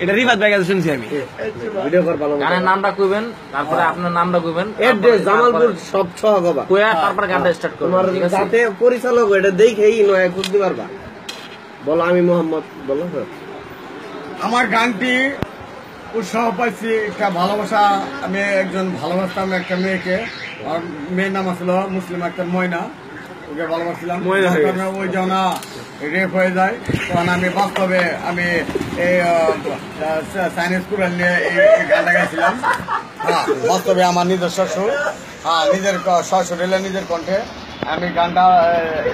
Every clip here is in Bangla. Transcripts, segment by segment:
এটা রিফাত ভাই কাছে শুনছি আমি। ভিডিও কর ভালো। গানের নামটা কইবেন, তারপরে আপনার নামটা কইবেন। এড্রেস জামালপুর সব ছগবা। কইয়া তারপর গানটা স্টার্ট করবেন। তোমার যাতে পরিচালক এটা দেখেই নয় খুঁজতে পারবা। বলো আমি মোহাম্মদ বলো। আমার গানটি উৎসাহ পাইছি একটা ভালোবাসা, আমি একজন ভালোবাসতাম একটা মেয়েকে, আর মেয়ের নাম আসলো মুসলিম একটা ময়না, ওকে ভালোবাসছিলাম। ওই যেন রেপ হয়ে যায়, তখন আমি বাস্তবে আমি এই চাইনিজ কুরাল নিয়ে এই গানটা গাইছিলাম। হ্যাঁ, বাস্তবে আমার নিজের শ্বশুর, হ্যাঁ নিজের শ্বশুর এলে নিজের কণ্ঠে আমি গানটা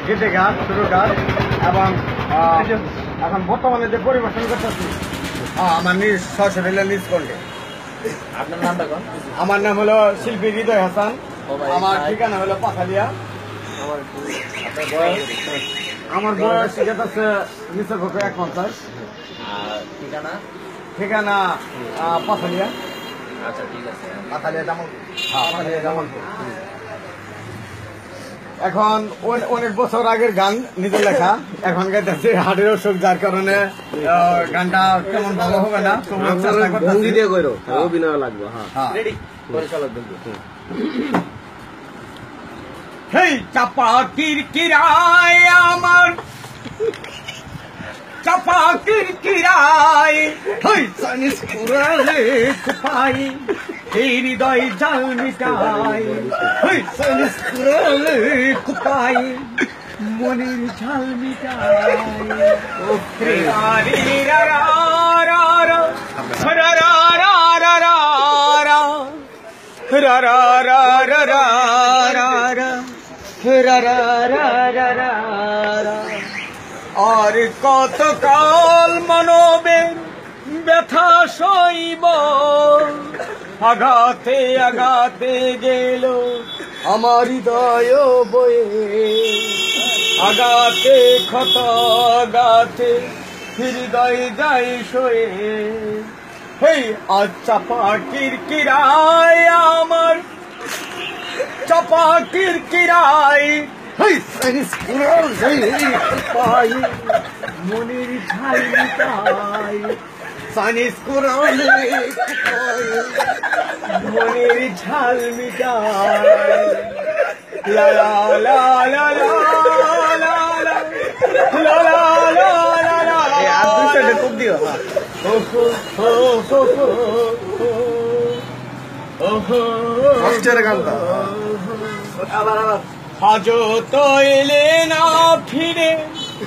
গীতে গান শুরু গান, এবং এখন বর্তমানে যে পরিবেশন করতেছি আমার নিজ শ্বশুর এলে নিজ কণ্ঠে। আপনার নামটা কোন? আমার নাম হলো শিল্পী হৃদয় হাসান, আমার ঠিকানা হলো পাখালিয়া। আমার বয়স ঠিক আছে নিচের পক্ষে 51। ঠিকানা পাখালিয়া। আচ্ছা ঠিক আছে। পাখালিয়া জামালপুর। হ্যাঁ, পাখালিয়া জামালপুর। এখন অনেক বছর আগের গান নিজে লেখা, এখন গাইতেছি হার্টের অসুখ, যার কারণে গানটা তেমন ভালো হবে না। ভঙ্গি দিয়ে কইরো, অভিনয় লাগবে। হ্যাঁ রেডি, পরিচালক বলবো। হেই চাপা কিরকিরায় আমার, চাপা কিরকিরায়, হেই চাইনিজ কুরালে কুপাই, এই হৃদয় জাল মিটাই, হেই চাইনিজ কুরালে কুপাই, মনের ঝাল মিটাই। ও প্রিয়ারি রা রা রা রা রা রা রা রা রা রা রা রা রা রা আর কত কাল মানবে ব্যথা সইব, আঘাতে আঘাতে গেল আমার হৃদয় বয়ে, আঘাতে ক্ষত আঘাতে হৃদয় যাই সয়ে। হেই আজ চাপা কিরকিরায় আমার, চাপা কিরকিরায়, হেই চাইনিজ কুরালে কুপাই, মনের ঝাল মিটাই, চাইনিজ কুরালে কুপাই, মনের ঝাল মিটাই। লা লা লা লা লা লা লা লা লা লা লা। আর দুই সাইডে কোপ দিও। কষ্টের গানটা। আজও তো এলে না ফিরে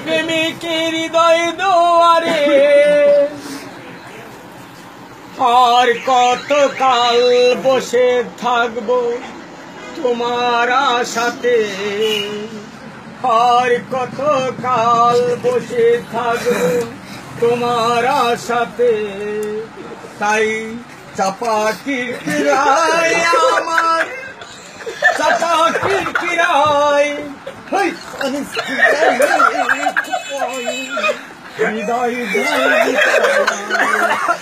প্রেমিকের হৃদয় দুয়ারে, আর কত কাল বসে থাকবো তোমার আশাতে, আর কত কাল বসে থাকবো তোমার আশাতে। তাই চাপা কিরকিরায় আমার, চাপা কিরকিরায়, হেই চাইনিজ কুরালে কুপাই, হৃদয় জাল মিটাই।